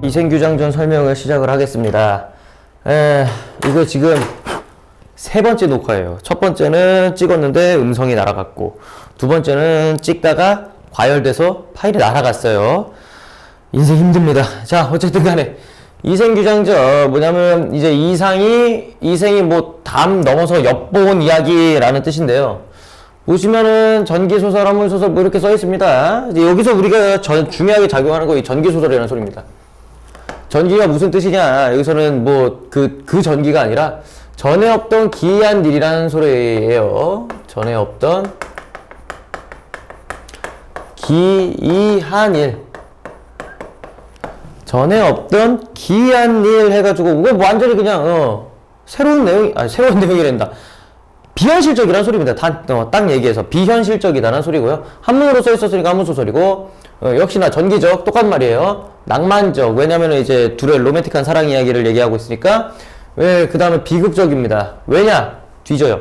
이생규장전 설명을 시작을 하겠습니다. 이거 지금 세 번째 녹화예요. 첫 번째는 찍었는데 음성이 날아갔고, 두 번째는 찍다가 과열돼서 파일이 날아갔어요. 인생 힘듭니다. 자, 어쨌든 간에 이생규장전 뭐냐면 이제 이생이 뭐 담 넘어서 엿본 이야기라는 뜻인데요. 보시면은 전기소설, 한문소설 뭐 이렇게 써 있습니다. 이제 여기서 우리가 중요하게 작용하는 거 이 전기소설이라는 소리입니다. 전기가 무슨 뜻이냐? 여기서는 뭐 그 전기가 아니라 전에 없던 기이한 일이라는 소리예요. 전에 없던 기이한 일. 전에 없던 기이한 일 해가지고 이거 뭐 완전히 그냥 새로운 내용이란다. 비현실적이라는 소리입니다. 딱 얘기해서 비현실적이다라는 소리고요. 한문으로 써 있었으니까 한문소설이고, 역시나 전기적 똑같은 말이에요. 낭만적. 왜냐면은 이제 둘의 로맨틱한 사랑 이야기를 얘기하고 있으니까. 그 다음에 비극적입니다. 왜냐? 뒤져요.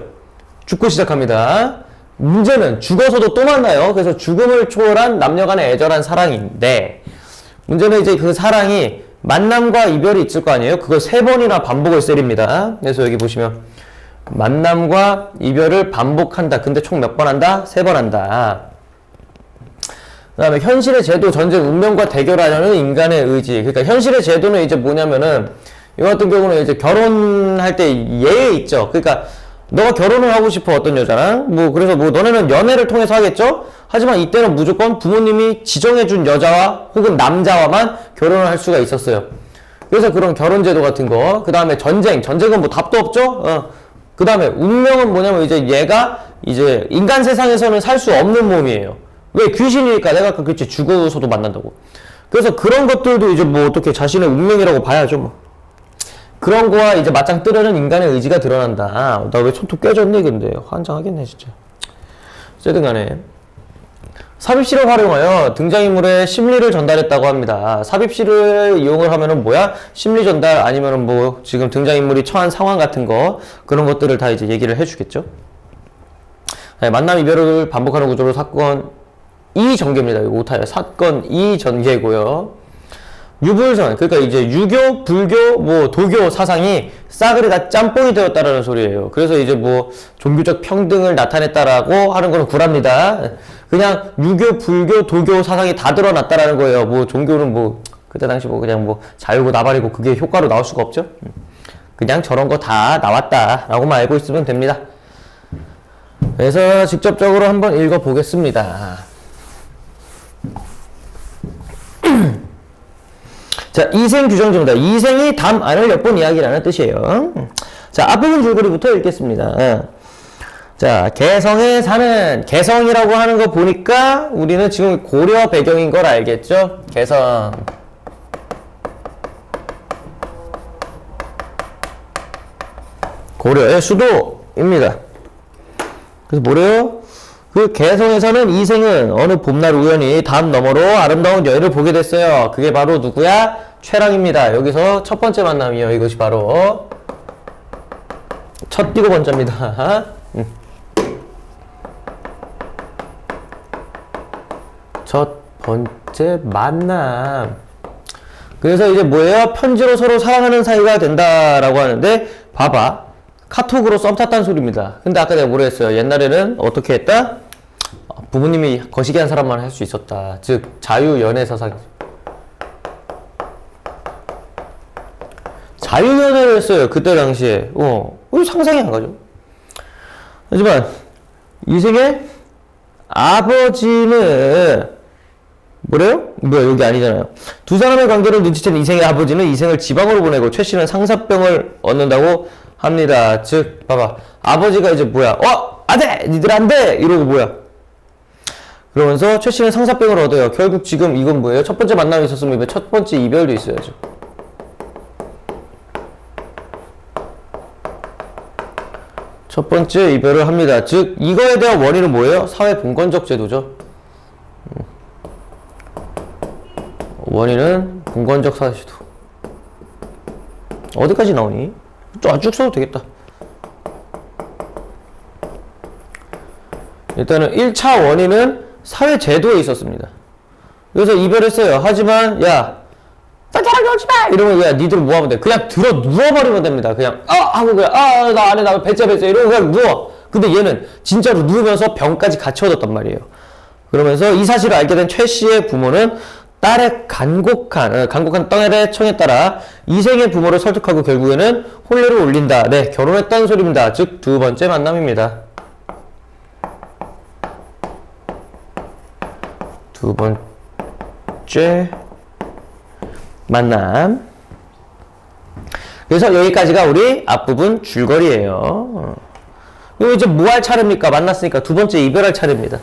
죽고 시작합니다. 문제는 죽어서도 또 만나요. 그래서 죽음을 초월한 남녀 간의 애절한 사랑인데, 문제는 이제 그 사랑이 만남과 이별이 있을 거 아니에요? 그걸 3번이나 반복을 세립니다. 그래서 여기 보시면 만남과 이별을 반복한다. 근데 총 몇 번 한다? 3번 한다. 그 다음에 현실의 제도, 전쟁, 운명과 대결하려는 인간의 의지. 그러니까 현실의 제도는 이제 뭐냐면은, 이거 같은 경우는 이제 결혼할 때 예에 있죠. 그러니까 너가 결혼을 하고 싶어, 어떤 여자랑. 뭐 그래서 뭐 너네는 연애를 통해서 하겠죠? 하지만 이때는 무조건 부모님이 지정해준 여자와 혹은 남자와만 결혼을 할 수가 있었어요. 그래서 그런 결혼제도 같은 거. 그 다음에 전쟁은 뭐 답도 없죠? 그 다음에 운명은 뭐냐면 이제 얘가 이제 인간 세상에서는 살 수 없는 몸이에요. 왜? 귀신이니까. 내가 아까 그랬지. 죽어서도 만난다고. 그래서 그런 것들도 이제 뭐 어떻게 자신의 운명이라고 봐야죠, 뭐. 그런 거와 이제 맞짱 뜨려는 인간의 의지가 드러난다. 나 왜 손톱 깨졌니, 근데. 환장하겠네, 진짜. 어쨌든 간에. 삽입시를 활용하여 등장인물의 심리를 전달했다고 합니다. 삽입시를 이용을 하면은 뭐야? 심리 전달 아니면은 뭐 지금 등장인물이 처한 상황 같은 거, 그런 것들을 다 이제 얘기를 해주겠죠. 네, 만남 이별을 반복하는 구조로 사건 이 전개입니다. 이거 오타예요. 사건 이 전개고요. 유불선, 그러니까 이제 유교, 불교, 뭐 도교 사상이 싸그리 다 짬뽕이 되었다라는 소리예요. 그래서 이제 뭐 종교적 평등을 나타냈다라고 하는 거는 구랍니다. 그냥 유교, 불교, 도교 사상이 다 드러났다라는 거예요. 뭐 종교는 뭐 그때 당시 뭐 그냥 뭐 자유고 나발이고 그게 효과로 나올 수가 없죠. 그냥 저런 거 다 나왔다라고만 알고 있으면 됩니다. 그래서 직접적으로 한번 읽어보겠습니다. 자, 이생 규정정입니다. 이생이 담 안을 엿본 이야기라는 뜻이에요. 자, 앞부분 줄거리부터 읽겠습니다. 자, 개성에 사는, 개성이라고 하는 거 보니까 우리는 지금 고려 배경인 걸 알겠죠? 개성. 고려의 수도입니다. 그래서 뭐래요? 그 개성에 사는 이생은 어느 봄날 우연히 담 너머로 아름다운 여인을 보게 됐어요. 그게 바로 누구야? 최랑입니다. 여기서 첫 번째 만남이요. 이것이 바로 첫 띄고 번째입니다. 첫 번째 만남. 그래서 이제 뭐예요? 편지로 서로 사랑하는 사이가 된다라고 하는데, 봐봐. 카톡으로 썸 탔다는 소리입니다. 근데 아까 내가 뭐라 했어요? 옛날에는 어떻게 했다? 부모님이 거시기 한 사람만 할 수 있었다. 즉 자유연애 사상. 자유연애를 했어요. 그때 당시에. 상상이 안 가죠. 하지만 이생의 아버지는 뭐래요? 뭐야, 여기 아니잖아요. 두 사람의 관계를 눈치챈 이생의 아버지는 이생을 지방으로 보내고 최 씨는 상사병을 얻는다고 합니다. 즉 봐봐, 아버지가 이제 뭐야, 안돼! 니들 안돼! 이러고 뭐야, 그러면서 최 씨는 상사병을 얻어요. 결국 지금 이건 뭐예요? 첫 번째 만남이 있었으면 첫 번째 이별도 있어야죠. 첫 번째 이별을 합니다. 즉 이거에 대한 원인은 뭐예요? 사회 봉건적 제도죠. 원인은 봉건적 사회제도. 어디까지 나오니? 쭉 써도 되겠다. 일단은 1차 원인은 사회 제도에 있었습니다. 그래서 이별했어요. 하지만 야, 딴사람이 오지 마! 이러면 그냥 니들은 뭐 하면 돼? 그냥 들어 누워버리면 됩니다. 그냥 하고 그냥 나 안에 나 배째 이러고 그냥 누워. 근데 얘는 진짜로 누우면서 병까지 같이 얻었단 말이에요. 그러면서 이 사실을 알게 된 최 씨의 부모는 딸의 간곡한 딸의 청에 따라 이생의 부모를 설득하고 결국에는 혼례를 올린다. 네, 결혼했다는 소리입니다. 즉 두 번째 만남입니다. 두 번째 만남. 그래서 여기까지가 우리 앞부분 줄거리예요. 이거 이제 뭐 할 차례입니까? 만났으니까 두 번째 이별할 차례입니다.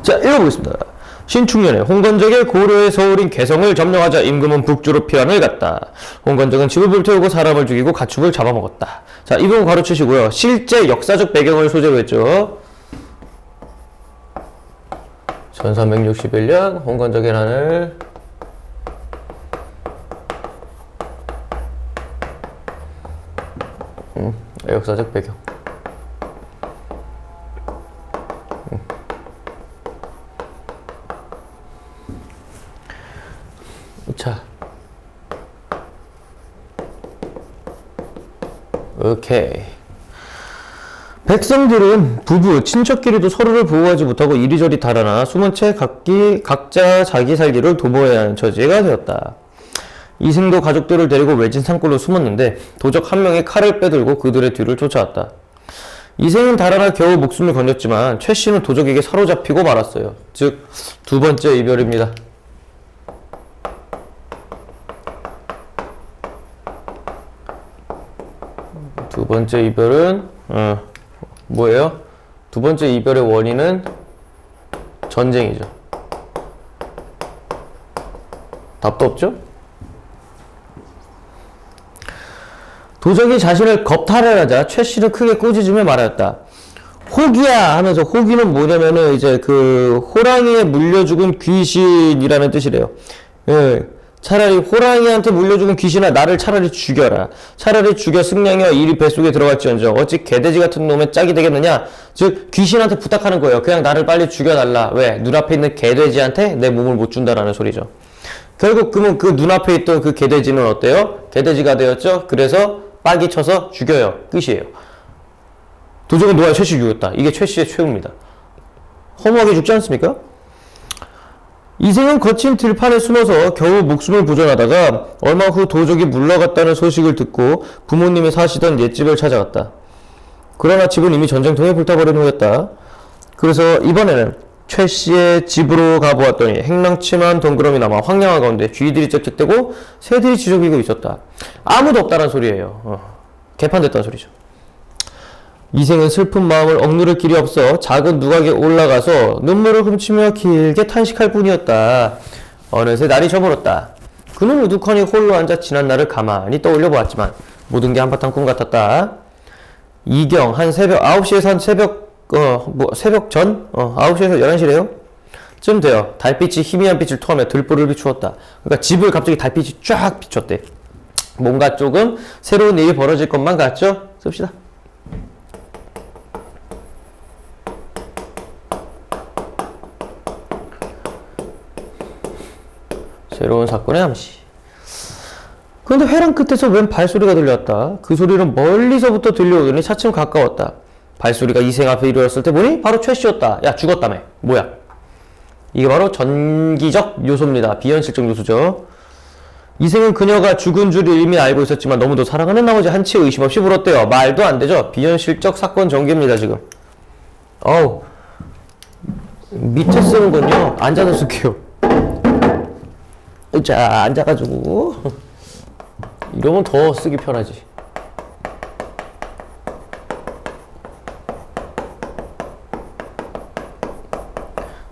자, 읽어보겠습니다. 신축년에 홍건적의 고려의 서울인 개성을 점령하자 임금은 북주로 피한을 갔다. 홍건적은 집을 불태우고 사람을 죽이고 가축을 잡아먹었다. 자, 이 부분 가로치시고요. 실제 역사적 배경을 소재로 했죠. 1361년 홍건적의 난을 역사적 배경. 자, 오케이. 백성들은 부부, 친척끼리도 서로를 보호하지 못하고 이리저리 달아나 숨은 채 각자 자기 살기를 도모해야 하는 처지가 되었다. 이승도 가족들을 데리고 외진 산골로 숨었는데 도적 한 명이 칼을 빼들고 그들의 뒤를 쫓아왔다. 이승은 달아나 겨우 목숨을 건졌지만 최 씨는 도적에게 사로잡히고 말았어요. 즉, 두 번째 이별입니다. 두 번째 이별은 뭐예요? 두 번째 이별의 원인은 전쟁이죠. 답도 없죠? 도적이 자신을 겁탈하자 최 씨는 크게 꾸짖으며 말하였다. 호기야 하면서, 호기는 뭐냐면은 이제 그 호랑이에 물려 죽은 귀신이라는 뜻이래요. 예. 차라리 호랑이한테 물려 죽은 귀신아, 나를 차라리 죽여라. 차라리 죽여 승냥이와 이리 뱃속에 들어갈지언정 어찌 개돼지 같은 놈의 짝이 되겠느냐. 즉 귀신한테 부탁하는 거예요. 그냥 나를 빨리 죽여달라. 왜? 눈앞에 있는 개돼지한테 내 몸을 못 준다라는 소리죠. 결국 그러면 그 눈앞에 있던 그 개돼지는 어때요? 개돼지가 되었죠. 그래서 빨기 쳐서 죽여요. 끝이에요. 도적은 노아의 최 씨 죽였다. 이게 최 씨의 최후입니다. 허무하게 죽지 않습니까? 이생은 거친 들판에 숨어서 겨우 목숨을 보존하다가 얼마 후 도적이 물러갔다는 소식을 듣고 부모님이 사시던 옛집을 찾아갔다. 그러나 집은 이미 전쟁통에 불타버린 후였다. 그래서 이번에는 최 씨의 집으로 가보았더니 행랑침한 덩그러미 남아 황량한 가운데 쥐들이 짹짹대고 새들이 지저귀고 있었다. 아무도 없다는 소리예요. 개판됐다는 소리죠. 이생은 슬픈 마음을 억누를 길이 없어 작은 누각에 올라가서 눈물을 훔치며 길게 탄식할 뿐이었다. 어느새 날이 저물었다. 그는 우두커니 홀로 앉아 지난 날을 가만히 떠올려 보았지만 모든 게 한바탕 꿈 같았다. 이경 한 새벽 9시에서 한 새벽 전? 9시에서 11시래요? 쯤 돼요. 달빛이 희미한 빛을 토하며 들보를 비추었다. 그러니까 집을 갑자기 달빛이 쫙 비췄대. 뭔가 조금 새로운 일이 벌어질 것만 같죠? 씁시다. 새로운 사건의 암시. 그런데 회랑 끝에서 웬 발소리가 들려왔다. 그 소리는 멀리서부터 들려오더니 차츰 가까웠다. 발소리가 이생 앞에 이루어졌을 때 보니 바로 최 씨였다. 야, 죽었다며. 뭐야? 이게 바로 전기적 요소입니다. 비현실적 요소죠. 이생은 그녀가 죽은 줄 이미 알고 있었지만 너무도 사랑하는 나머지 한치의 의심 없이 물었대요. 말도 안 되죠. 비현실적 사건 전개입니다, 지금. 어우, 밑에 쓰는군요. 앉아서 쓸게요. 자, 앉아가지고 이러면 더 쓰기 편하지.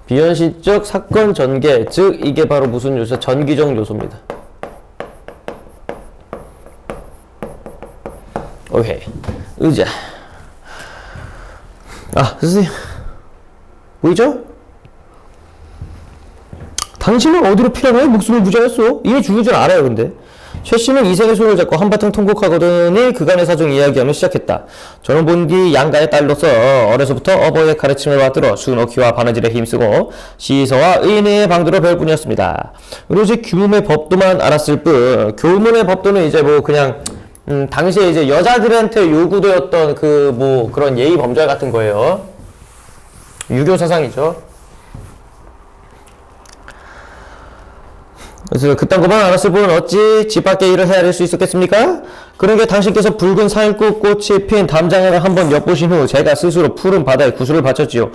비현실적 사건 전개, 즉 이게 바로 무슨 요소? 전기적 요소입니다. 오케이. 의자. 선생님 보이죠? 당신은 어디로 피라노에 목숨을 부자였어? 이미 죽은 줄 알아요. 근데 최 씨는 이생의 손을 잡고 한바탕 통곡하거든이 그간의 사정 이야기하며 시작했다. 저는 본 뒤 양가의 딸로서 어려서부터 어버이의 가르침을 받들어 순옥희와 바느질에 힘쓰고 시서와 의인의 방도를 배울 뿐이었습니다. 오로지 규문의 법도만 알았을 뿐 교문의 법도는 이제 뭐 그냥 당시에 이제 여자들한테 요구되었던 그 뭐 그런 예의 범절 같은 거예요. 유교 사상이죠. 그래서 그딴 것만 알았을 뿐 어찌 집 밖의 일을 헤아릴 수 있었겠습니까? 그런 게 당신께서 붉은 살구 꽃이 핀 담장을 한번 엿보신 후 제가 스스로 푸른 바다에 구슬을 바쳤지요.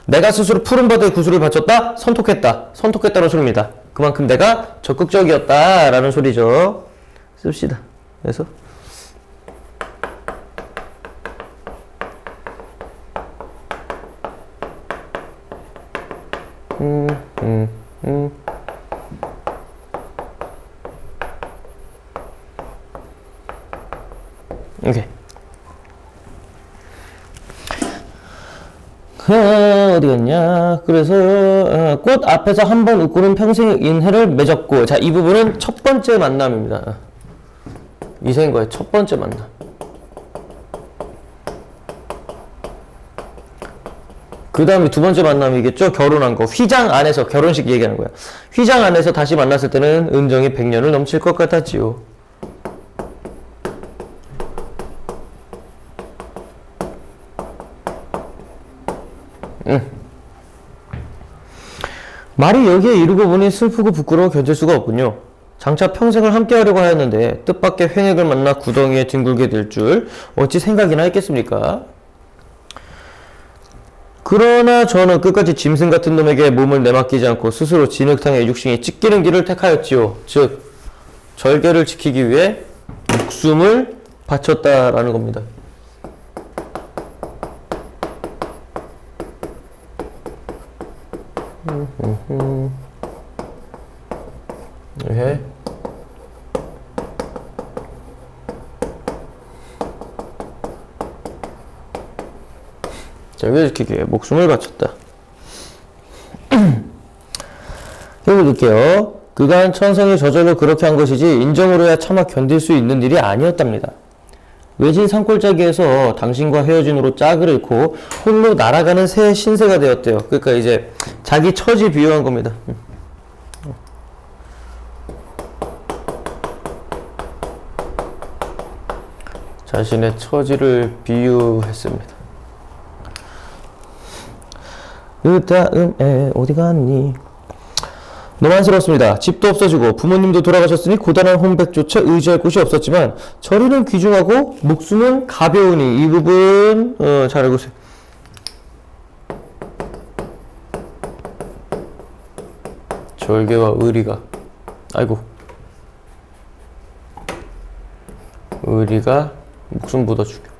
내가 스스로 푸른 바다에 구슬을 바쳤다? 선톡했다. 선톡했다는 소리입니다. 그만큼 내가 적극적이었다라는 소리죠. 씁시다. 그래서 오케이. 어디 갔냐? 그래서 꽃 앞에서 한 번 웃고는 평생의 인해를 맺었고, 자, 이 부분은 첫 번째 만남입니다. 이생과의 첫 번째 만남. 그 다음에 두 번째 만남이겠죠? 결혼한 거. 휘장 안에서, 결혼식 얘기하는 거야. 휘장 안에서 다시 만났을 때는 은정이 100년을 넘칠 것 같았지요. 말이 여기에 이르고 보니 슬프고 부끄러워 견딜 수가 없군요. 장차 평생을 함께하려고 하였는데 뜻밖의 횡액을 만나 구덩이에 뒹굴게 될 줄 어찌 생각이나 했겠습니까? 그러나 저는 끝까지 짐승 같은 놈에게 몸을 내맡기지 않고 스스로 진흙탕에 육신이 찢기는 길을 택하였지요. 즉 절개를 지키기 위해 목숨을 바쳤다라는 겁니다. 예. 절개지키기에 목숨을 바쳤다. 읽어볼게요. 그간 천성이 저절로 그렇게 한 것이지 인정으로야 차마 견딜 수 있는 일이 아니었답니다. 외진 산골짜기에서 당신과 헤어진 후로 짝을 잃고 홀로 날아가는 새 신세가 되었대요. 그러니까 이제 자기 처지 비유한 겁니다. 자신의 처지를 비유했습니다. 그 다음에 어디 갔니? 너무 안쓰럽습니다. 집도 없어지고 부모님도 돌아가셨으니 고단한 혼백조차 의지할 곳이 없었지만 저리는 귀중하고 목숨은 가벼우니 이 부분 잘 알고 있어요. 절개와 의리가 아이고 의리가 목숨보다 중요.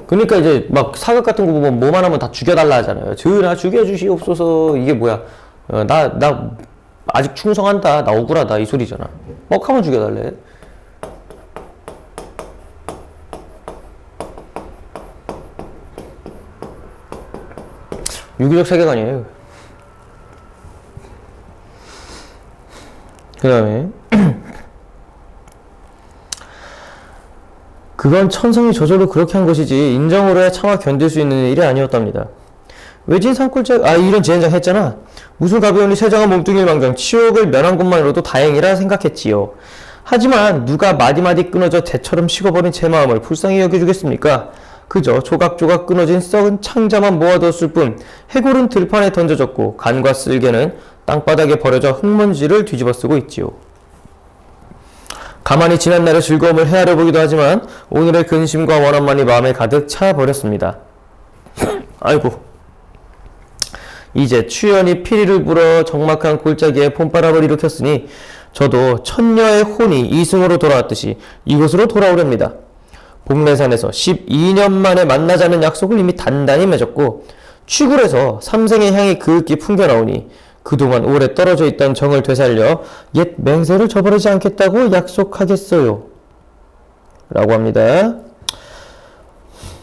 그러니까 이제 막 사극 같은 거 보면 뭐만 하면 다 죽여달라 하잖아요. 전하 죽여주시옵소서. 이게 뭐야? 나 아직 충성한다. 나 억울하다. 이 소리잖아. 하면 죽여달래. 유기적 세계관이에요. 그 다음에 그건 천성이 저절로 그렇게 한 것이지 인정으로야 차마 견딜 수 있는 일이 아니었답니다. 외진 산골짜기 이런 지행장 했잖아. 무슨 가벼우니 세장한 몸뚱이를 망정 치욕을 면한 것만으로도 다행이라 생각했지요. 하지만 누가 마디마디 끊어져 대처럼 식어버린 제 마음을 불쌍히 여겨주겠습니까? 그저 조각조각 끊어진 썩은 창자만 모아두었을 뿐 해골은 들판에 던져졌고 간과 쓸개는 땅바닥에 버려져 흙먼지를 뒤집어 쓰고 있지요. 가만히 지난날의 즐거움을 헤아려 보기도 하지만 오늘의 근심과 원한만이 마음에 가득 차버렸습니다. 아이고. 이제 추연이 피리를 불어 적막한 골짜기에 폼바람을 일으켰으니 저도 천녀의 혼이 이승으로 돌아왔듯이 이곳으로 돌아오렵니다. 복례산에서 12년 만에 만나자는 약속을 이미 단단히 맺었고 취굴에서 삼생의 향이 그윽기 풍겨나오니 그동안 오래 떨어져 있던 정을 되살려 옛 맹세를 저버리지 않겠다고 약속하겠어요. 라고 합니다.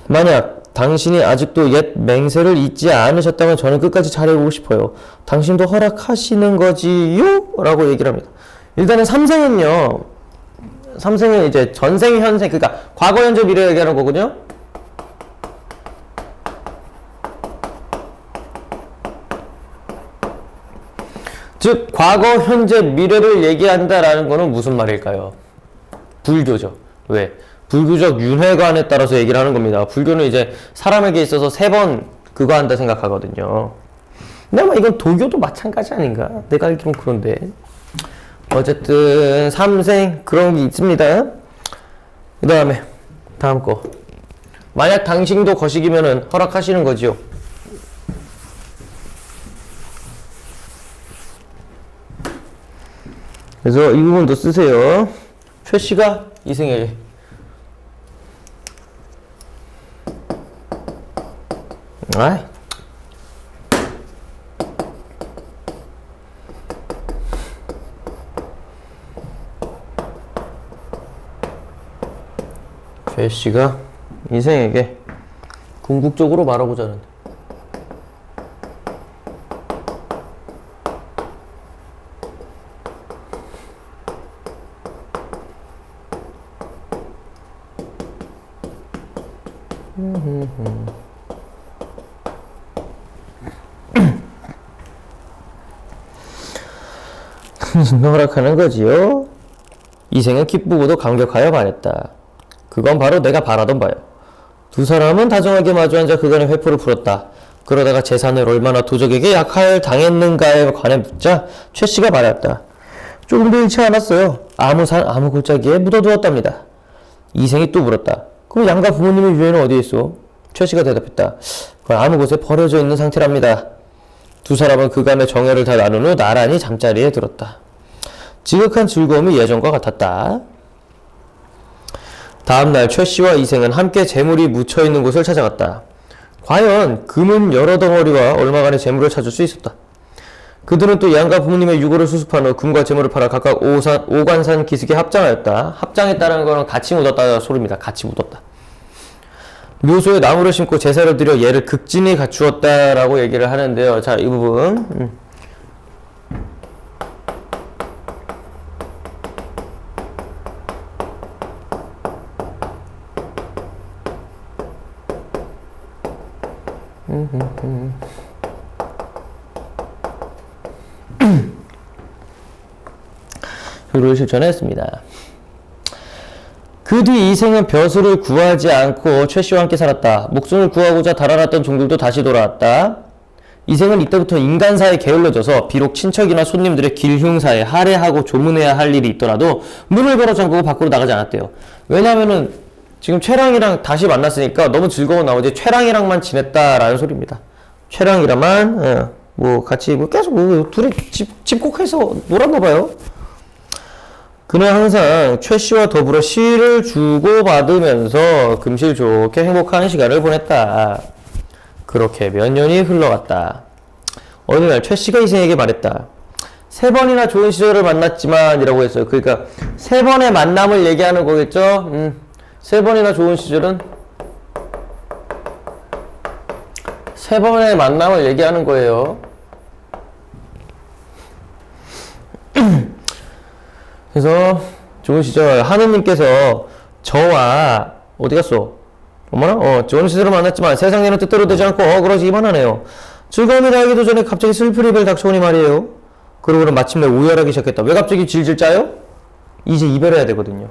만약 당신이 아직도 옛 맹세를 잊지 않으셨다면 저는 끝까지 잘해보고 싶어요. 당신도 허락하시는 거지요? 라고 얘기를 합니다. 일단은 삼생은요, 삼생은 이제 전생, 현생, 그러니까 과거, 현재, 미래 얘기하는 거거든요. 즉, 과거, 현재, 미래를 얘기한다라는 거는 무슨 말일까요? 불교죠. 왜? 불교적 윤회관에 따라서 얘기를 하는 겁니다. 불교는 이제 사람에게 있어서 3번 그거 한다 생각하거든요. 근데 아마 이건 도교도 마찬가지 아닌가? 내가 알기론 그런데. 어쨌든 삼생 그런 게 있습니다. 그 다음에 다음 거. 만약 당신도 거식이면은 허락하시는 거지요. 그래서 이 부분도 쓰세요. 최 씨가 이생에게 아이 최 씨가 이생에게 궁극적으로 말하고자 하는데 허락하는 거지요. 이생은 기쁘고도 감격하여 말했다. 그건 바로 내가 바라던 바요. 두 사람은 다정하게 마주 앉아 그간의 회포를 풀었다. 그러다가 재산을 얼마나 도적에게 약할 당했는가에 관해 묻자 최 씨가 말했다. 조금도 잃지 않았어요. 아무 산 아무 골짜기에 묻어두었답니다. 이생이 또 물었다. 그럼 양가 부모님의 유해는 어디에 있어? 최 씨가 대답했다. 그건 아무 곳에 버려져 있는 상태랍니다. 두 사람은 그간의 정열을 다 나눈 후 나란히 잠자리에 들었다. 지극한 즐거움이 예전과 같았다. 다음날 최 씨와 이생은 함께 재물이 묻혀있는 곳을 찾아갔다. 과연 금은 여러 덩어리와 얼마간의 재물을 찾을 수 있었다. 그들은 또 양가 부모님의 유고를 수습한 후 금과 재물을 팔아 각각 오관산 기슭에 합장하였다. 합장했다는 거는 같이 묻었다 소리입니다. 같이 묻었다. 묘소에 나무를 심고 제사를 드려 얘를 극진히 갖추었다라고 얘기를 하는데요. 자, 이 부분. 효를 실천했습니다. 그 뒤 이생은 벼슬을 구하지 않고 최 씨와 함께 살았다. 목숨을 구하고자 달아났던 종들도 다시 돌아왔다. 이생은 이때부터 인간사에 게을러져서 비록 친척이나 손님들의 길흉사에 할애하고 조문해야 할 일이 있더라도 문을 걸어 잠그고 밖으로 나가지 않았대요. 왜냐면은 지금 최랑이랑 다시 만났으니까 너무 즐거운 나머지 최랑이랑만 지냈다라는 소리입니다. 최랑이랑만 뭐 같이 뭐 계속 뭐 둘이 집콕해서 놀았나봐요. 그는 항상 최 씨와 더불어 시를 주고받으면서 금실 좋게 행복한 시간을 보냈다. 그렇게 몇 년이 흘러갔다. 어느 날 최 씨가 이생에게 말했다. 3번이나 좋은 시절을 만났지만 이라고 했어요. 그러니까 3번의 만남을 얘기하는 거겠죠. 3번이나 좋은 시절은 3번의 만남을 얘기하는 거예요. 그래서 좋은 시절 하느님께서 저와 어디 갔어? 어머나? 좋은 시절을 만났지만 세상 일은 뜻대로 되지 않고 그러지기만 하네요. 즐거움이 나기도 전에 갑자기 슬픈 이별 닥쳐오니 말이에요. 그러고는 마침내 오열하기 시작했다. 왜 갑자기 질질 짜요? 이제 이별해야 되거든요.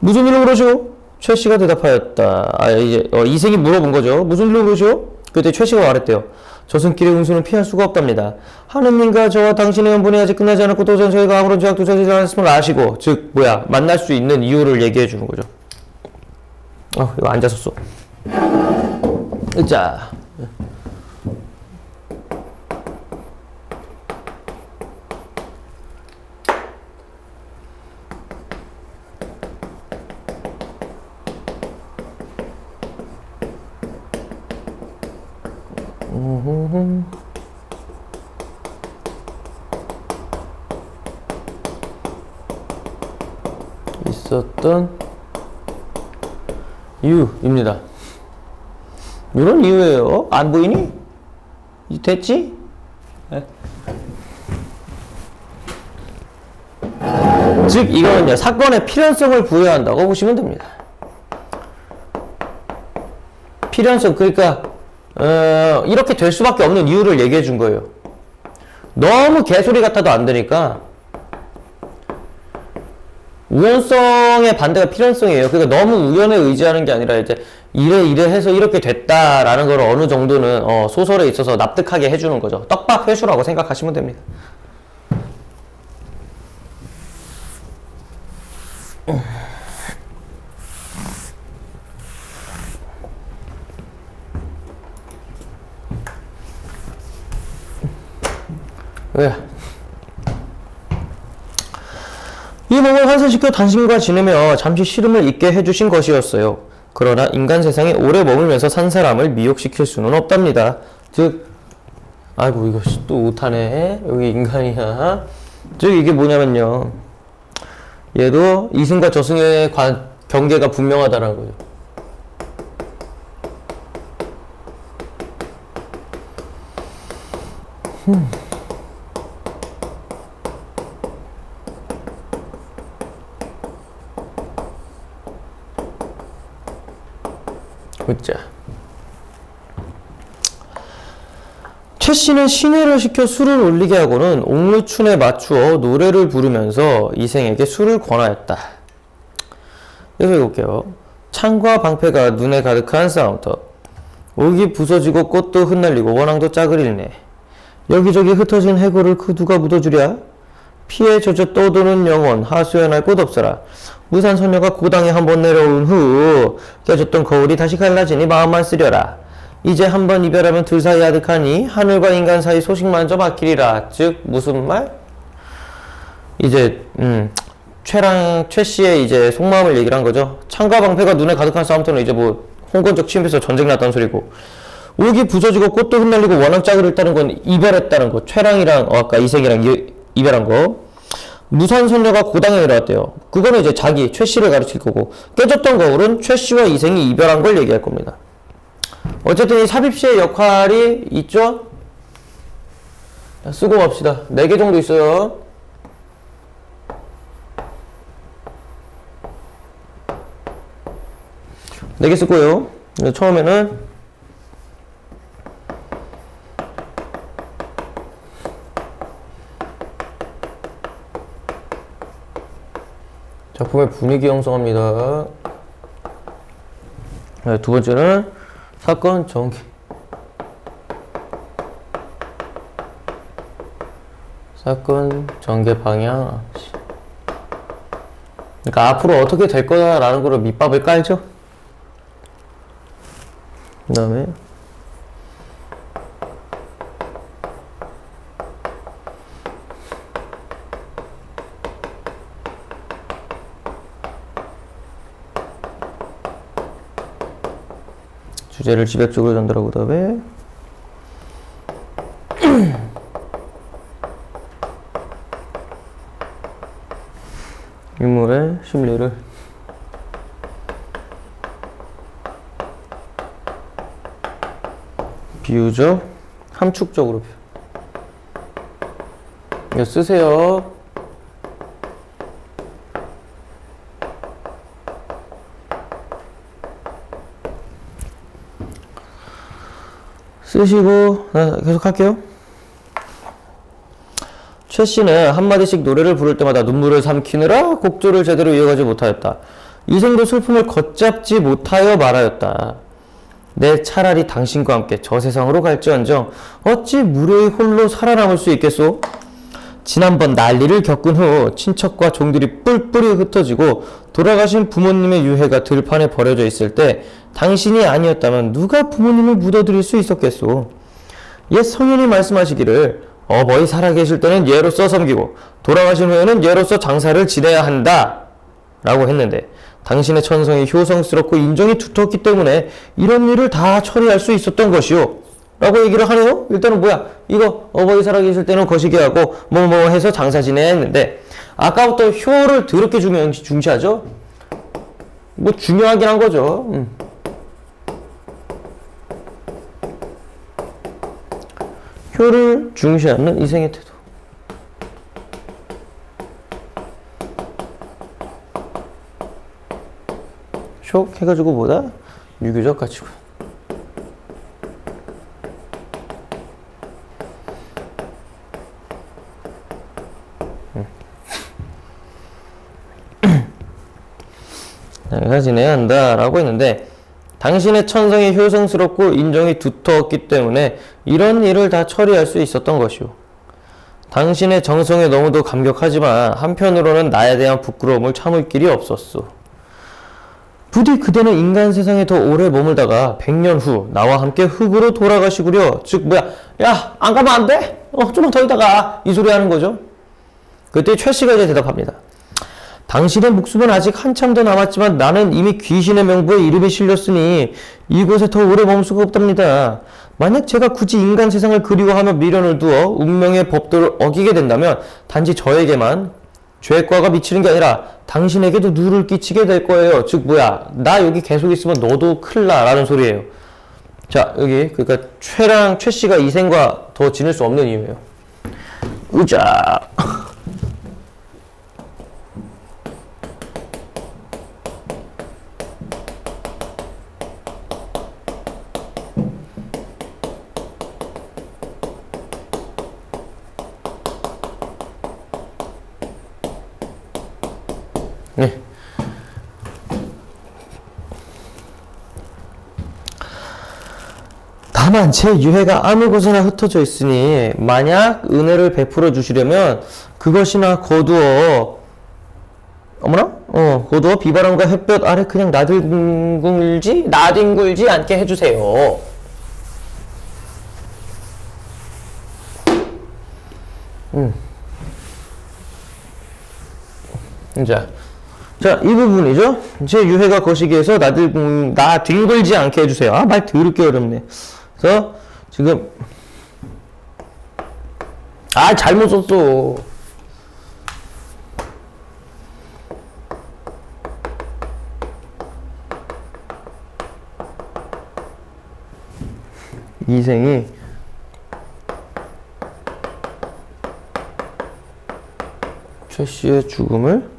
무슨 일로 그러시오? 최 씨가 대답하였다. 이제 이생이 물어본 거죠. 무슨 일로 그러시오? 그때 최 씨가 말했대요. 저승길의 운수는 피할 수가 없답니다. 하느님과 저와 당신의 연분이 아직 끝나지 않았고 또 저희가 아무런 죄악도 저지르지 않았음을 아시고 즉 만날 수 있는 이유를 얘기해 주는 거죠. 이거 앉아서 써. 자. 있었던 이유입니다. 이런 이유예요. 안 보이니? 됐지? 네. 즉 이거는요 사건의 필연성을 부여한다고 보시면 됩니다. 필연성 그러니까 이렇게 될 수밖에 없는 이유를 얘기해 준 거예요. 너무 개소리 같아도 안 되니까 우연성의 반대가 필연성이에요. 그러니까 너무 우연에 의지하는 게 아니라 이제 이래 해서 이렇게 됐다라는 걸 어느 정도는 소설에 있어서 납득하게 해주는 거죠. 떡밥 회수라고 생각하시면 됩니다. 왜? 이 몸을 환생시켜 당신과 지내며 잠시 시름을 잊게 해주신 것이었어요. 그러나 인간 세상에 오래 머물면서 산 사람을 미혹시킬 수는 없답니다. 즉, 아이고 이거 또 못하네. 여기 인간이야. 즉 이게 뭐냐면요. 얘도 이승과 저승의 경계가 분명하다는 거죠. 자. 최 씨는 신회를 시켜 술을 올리게 하고는 옥루춘에 맞추어 노래를 부르면서 이생에게 술을 권하였다. 여기서 읽을게요. 창과 방패가 눈에 가득한 싸움터. 옥이 부서지고 꽃도 흩날리고 원앙도 짝을 잃네. 여기저기 흩어진 해골을 그 누가 묻어주랴? 피에 젖어 떠도는 영혼 하소연할 곳 없어라. 무산 소녀가 고당에 한번 내려온 후 깨졌던 거울이 다시 갈라지니 마음만 쓰려라. 이제 한번 이별하면 둘 사이 아득하니 하늘과 인간 사이 소식만저 맡기리라. 즉 무슨 말? 이제 최 씨의 이제 속마음을 얘기를 한 거죠. 창과 방패가 눈에 가득한 싸움터는 이제 뭐 홍건적 침입해서 전쟁 났다는 소리고, 옥이 부서지고 꽃도 흩날리고 원앙 짝을 잃다는 건 이별했다는 거. 최랑이랑 아까 이생이랑 이별한 거. 무산 손녀가 고당에 내려왔대요. 그거는 이제 자기 최 씨를 가르칠 거고, 깨졌던 거울은 최 씨와 이생이 이별한 걸 얘기할 겁니다. 어쨌든 이 삽입 씨의 역할이 있죠. 쓰고 갑시다. 4개 정도 있어요. 네 개 쓸 거예요. 처음에는 작품의 분위기 형성합니다. 네, 두 번째는 사건 전개. 사건 전개 방향. 그러니까 앞으로 어떻게 될 거다라는 거를 밑밥을 깔죠. 그 다음에 주제를 집약적으로 전달하고, 그 다음에 인물의 심리를 비유적, 함축적으로 이거 쓰세요. 쓰시고 계속 할게요. 최 씨는 한마디씩 노래를 부를 때마다 눈물을 삼키느라 곡조를 제대로 이어가지 못하였다. 이생도 슬픔을 걷잡지 못하여 말하였다. 내 차라리 당신과 함께 저 세상으로 갈지언정 어찌 무료히 홀로 살아남을 수 있겠소? 지난번 난리를 겪은 후 친척과 종들이 뿔뿔이 흩어지고 돌아가신 부모님의 유해가 들판에 버려져 있을 때 당신이 아니었다면 누가 부모님을 묻어드릴 수 있었겠소? 옛 성인이 말씀하시기를 어버이 살아계실 때는 예로서 섬기고 돌아가신 후에는 예로서 장사를 지내야 한다 라고 했는데 당신의 천성이 효성스럽고 인정이 두텁기 때문에 이런 일을 다 처리할 수 있었던 것이요 라고 얘기를 하네요. 일단은 뭐야, 이거 어버이 살아계실 때는 거시기하고 뭐 해서 장사 지내야 했는데, 아까부터 효를 더럽게 중시하죠. 뭐 중요하긴 한 거죠. 표를 중시 않는 이생의 태도. 쇽 해가지고 뭐다? 유교적 가치관. 내가 지내야 한다라고 했는데, 당신의 천성이 효성스럽고 인정이 두터웠기 때문에 이런 일을 다 처리할 수 있었던 것이오. 당신의 정성에 너무도 감격하지만 한편으로는 나에 대한 부끄러움을 참을 길이 없었소. 부디 그대는 인간 세상에 더 오래 머물다가 100년 후 나와 함께 흙으로 돌아가시구려. 즉 뭐야, 야 안 가면 안 돼? 좀만 더 있다가 이 소리 하는 거죠. 그때 최 씨가 이제 대답합니다. 당신의 목숨은 아직 한참 더 남았지만 나는 이미 귀신의 명부에 이름이 실렸으니 이곳에 더 오래 머물 수가 없답니다. 만약 제가 굳이 인간 세상을 그리워하며 미련을 두어 운명의 법도를 어기게 된다면 단지 저에게만 죄과가 미치는 게 아니라 당신에게도 누를 끼치게 될 거예요. 즉 뭐야, 나 여기 계속 있으면 너도 큰일 나 라는 소리예요. 자, 여기 그러니까 최 씨가 이생과 더 지낼 수 없는 이유예요. 으자. 네. 다만 제 유해가 아무 곳에나 흩어져 있으니 만약 은혜를 베풀어 주시려면 그것이나 거두어 거두어 비바람과 햇볕 아래 그냥 나뒹굴지 않게 해주세요. 자, 이 부분이죠. 제 유해가 거시기에서 나뒹굴지 않게 해주세요. 말 더럽게 어렵네. 그래서 지금 잘못 썼어. 이생이 최 씨의 죽음을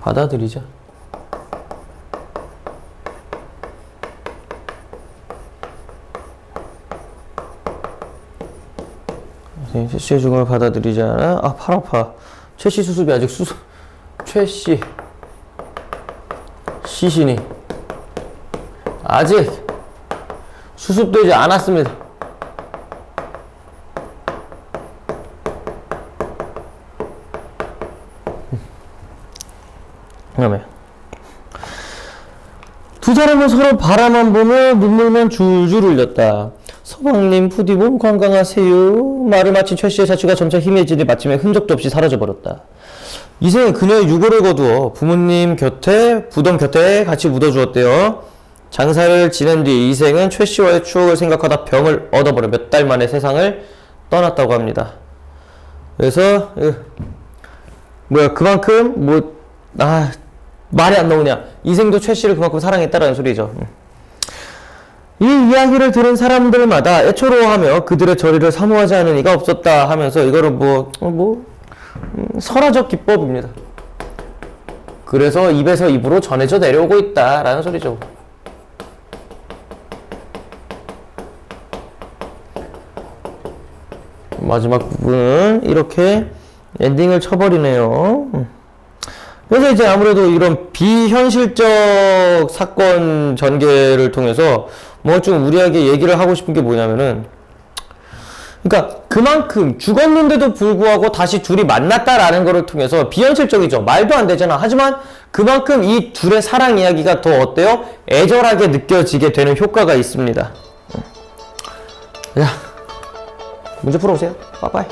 받아들이자. 최 씨의 죽음을 받아들이자. 팔 아파. 최 씨 수습이 아직 최 씨 시신이 아직 수습되지 않았습니다. 그다음에 두 사람은 서로 바라만 보며 눈물만 줄줄 흘렸다. 서방님 부디 몸 건강하세요. 말을 마친 최 씨의 자취가 점차 희미해지니 마침에 흔적도 없이 사라져버렸다. 이생은 그녀의 유골을 거두어 부모님 곁에 부덤 곁에 같이 묻어주었대요. 장사를 지낸 뒤 이생은 최 씨와의 추억을 생각하다 병을 얻어버려 몇 달 만에 세상을 떠났다고 합니다. 그래서 그만큼 말이 안 나오냐. 이생도 최 씨를 그만큼 사랑했다라는 소리죠. 이 이야기를 들은 사람들마다 애처로워하며 그들의 저리를 사모하지 않은 이가 없었다 하면서 이거를 설화적 기법입니다. 그래서 입에서 입으로 전해져 내려오고 있다라는 소리죠. 마지막 부분은 이렇게 엔딩을 쳐버리네요. 그래서 이제 아무래도 이런 비현실적 사건 전개를 통해서 좀 우리에게 얘기를 하고 싶은 게 뭐냐면은, 그러니까 그만큼 죽었는데도 불구하고 다시 둘이 만났다라는 거를 통해서 비현실적이죠. 말도 안 되잖아. 하지만 그만큼 이 둘의 사랑 이야기가 더 어때요? 애절하게 느껴지게 되는 효과가 있습니다. 야, 문제 풀어보세요. 빠빠이.